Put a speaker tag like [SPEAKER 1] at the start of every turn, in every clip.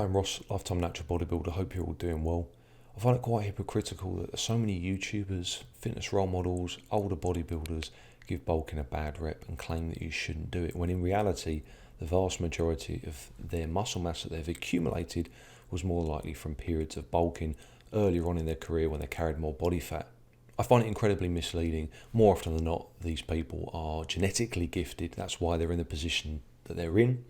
[SPEAKER 1] Hi, I'm Ross, lifetime natural bodybuilder. Hope you're all doing well. I find it quite hypocritical that so many YouTubers, fitness role models, older bodybuilders give bulking a bad rep and claim that you shouldn't do it, when in reality, the vast majority of their muscle mass that they've accumulated was more likely from periods of bulking earlier on in their career when they carried more body fat. I find it incredibly misleading. More often than not, these people are genetically gifted. That's why they're in the position that they're in.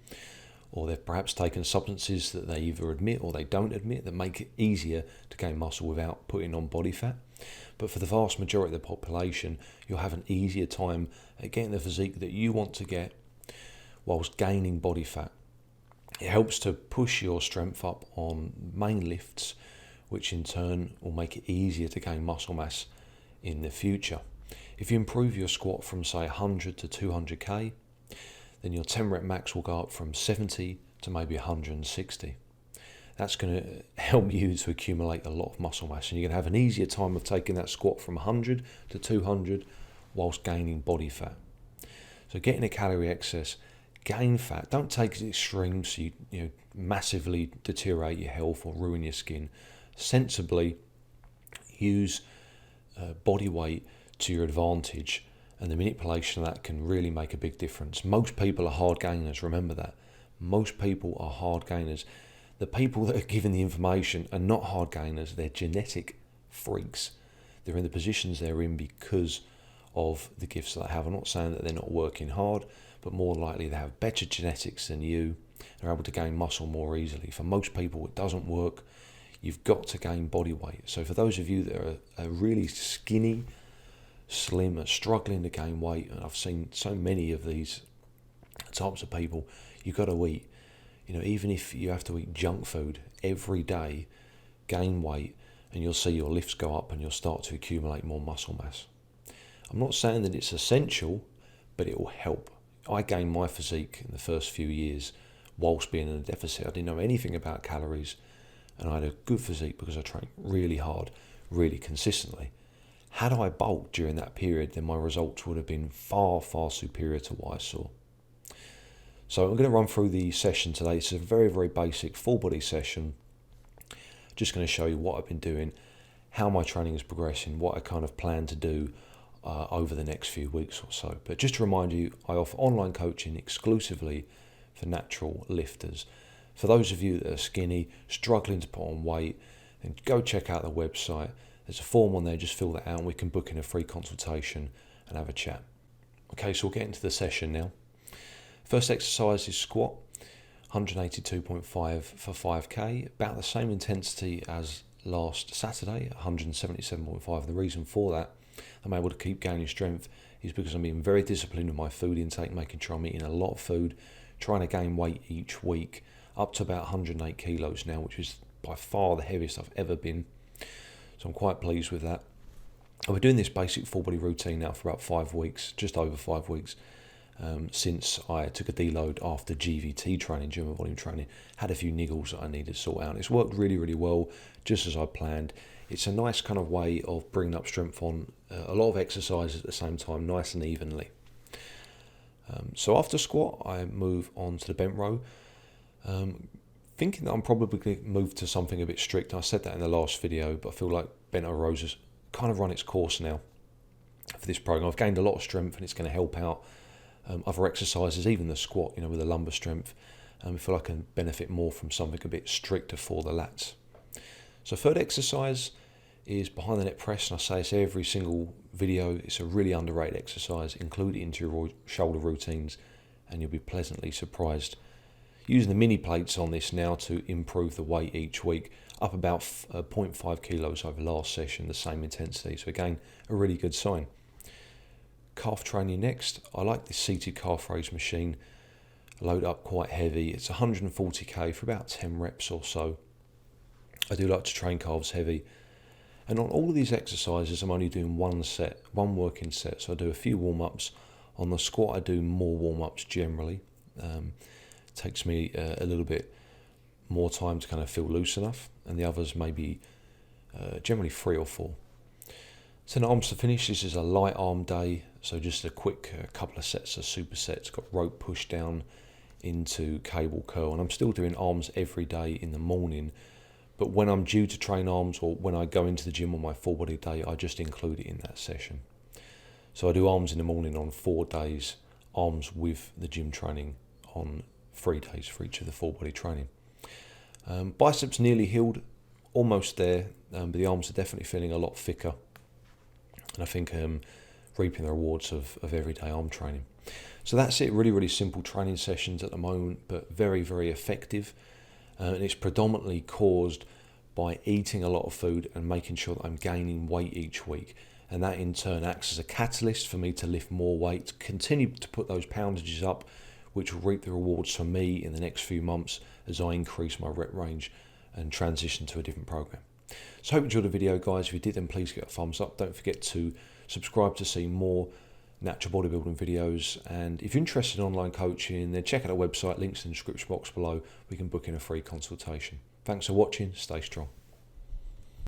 [SPEAKER 1] Or they've perhaps taken substances that they either admit or they don't admit that make it easier to gain muscle without putting on body fat. But for the vast majority of the population, you'll have an easier time at getting the physique that you want to get whilst gaining body fat. It helps to push your strength up on main lifts, which in turn will make it easier to gain muscle mass in the future. If you improve your squat from say 100 to 200k, then your 10 rep max will go up from 70 to maybe 160. That's going to help you to accumulate a lot of muscle mass, and you're going to have an easier time of taking that squat from 100 to 200 whilst gaining body fat. So getting a calorie excess, gain fat. Don't take it extreme so you massively deteriorate your health or ruin your skin. Sensibly use body weight to your advantage, and the manipulation of that can really make a big difference. Most people are hard gainers, remember that. Most people are hard gainers. The people that are given the information are not hard gainers, they're genetic freaks. They're in the positions they're in because of the gifts that they have. I'm not saying that they're not working hard, but more likely they have better genetics than you. They're able to gain muscle more easily. For most people, it doesn't work. You've got to gain body weight. So for those of you that are really skinny, slim, and struggling to gain weight, and I've seen so many of these types of people, you've got to eat. Even if you have to eat junk food every day, gain weight, and you'll see your lifts go up and you'll start to accumulate more muscle mass. I'm not saying that it's essential, but it will help. I gained my physique in the first few years whilst being in a deficit. I didn't know anything about calories, and I had a good physique because I trained really hard, really consistently. Had I bulked during that period, then my results would have been far, far superior to what I saw. So I'm going to run through the session today. It's a very, very basic full body session. Just going to show you what I've been doing, how my training is progressing, what I kind of plan to do over the next few weeks or so. But just to remind you, I offer online coaching exclusively for natural lifters. For those of you that are skinny, struggling to put on weight, then go check out the website. There's a form on there, just fill that out and we can book in a free consultation and have a chat. Okay, so we'll get into the session now. First exercise is squat, 182.5 for 5k, about the same intensity as last Saturday, 177.5. The reason for that, I'm able to keep gaining strength, is because I'm being very disciplined with my food intake, making sure I'm eating a lot of food, trying to gain weight each week, up to about 108 kilos now, which is by far the heaviest I've ever been. So I'm quite pleased with that. I've been doing this basic full body routine now for about 5 weeks, just over 5 weeks, since I took a deload after GVT training, general volume training. Had a few niggles that I needed to sort out. It's worked really, really well, just as I planned. It's a nice kind of way of bringing up strength on a lot of exercises at the same time, nice and evenly. So after squat, I move on to the bent row. Thinking that I'm probably going to move to something a bit strict. I said that in the last video, but I feel like bent rows has kind of run its course now for this program. I've gained a lot of strength and it's going to help out other exercises, even the squat, with the lumbar strength. I feel like I can benefit more from something a bit stricter for the lats. So third exercise is behind the neck press, and I say this every single video. It's a really underrated exercise. Include it into your shoulder routines and you'll be pleasantly surprised. Using the mini plates on this now to improve the weight each week, up about 0.5 kilos over last session, the same intensity. So again, a really good sign. Calf training next. I like this seated calf raise machine. Load up quite heavy. It's 140k for about 10 reps or so. I do like to train calves heavy. And on all of these exercises, I'm only doing one working set. So I do a few warm-ups. On the squat, I do more warm-ups generally. Takes me a little bit more time to kind of feel loose enough, and the others maybe generally 3 or 4. 10 arms to finish. This is a light arm day, so just a quick couple of sets of supersets. Got rope push down into cable curl, and I'm still doing arms every day in the morning. But when I'm due to train arms, or when I go into the gym on my full body day, I just include it in that session. So I do arms in the morning on 4 days, arms with the gym training on 3 days for each of the full body training. Biceps nearly healed, almost there, but the arms are definitely feeling a lot thicker. And I think reaping the rewards of everyday arm training. So that's it, really, really simple training sessions at the moment, but very, very effective. And it's predominantly caused by eating a lot of food and making sure that I'm gaining weight each week. And that in turn acts as a catalyst for me to lift more weight, continue to put those poundages up, which will reap the rewards for me in the next few months as I increase my rep range and transition to a different program. So I hope you enjoyed the video, guys. If you did, then please get a thumbs up. Don't forget to subscribe to see more natural bodybuilding videos. And if you're interested in online coaching, then check out our website, links in the description box below. We can book in a free consultation. Thanks for watching. Stay strong.